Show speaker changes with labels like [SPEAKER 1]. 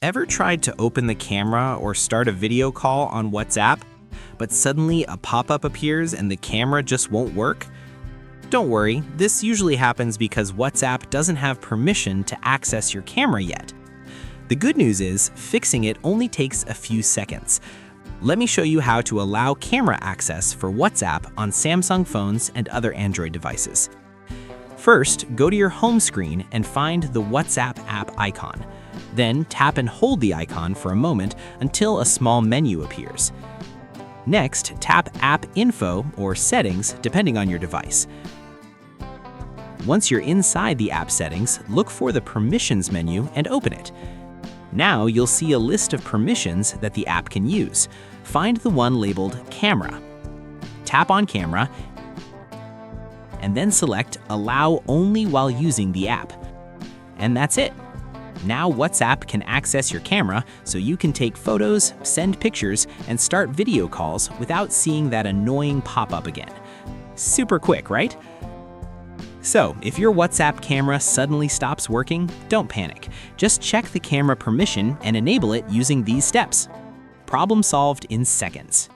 [SPEAKER 1] Ever tried to open the camera or start a video call on WhatsApp, but suddenly a pop-up appears and the camera just won't work? Don't worry, this usually happens because WhatsApp doesn't have permission to access your camera yet. The good news is, fixing it only takes a few seconds. Let me show you how to allow camera access for WhatsApp on Samsung phones and other Android devices. First, go to your home screen and find the WhatsApp app icon. Then tap and hold the icon for a moment until a small menu appears. Next, tap App Info or Settings depending on your device. Once you're inside the app settings, look for the Permissions menu and open it. Now you'll see a list of permissions that the app can use. Find the one labeled Camera. Tap on Camera and then select Allow only while using the app. And that's it. Now WhatsApp can access your camera so you can take photos, send pictures, and start video calls without seeing that annoying pop-up again. Super quick, right? So, if your WhatsApp camera suddenly stops working, don't panic. Just check the camera permission and enable it using these steps. Problem solved in seconds.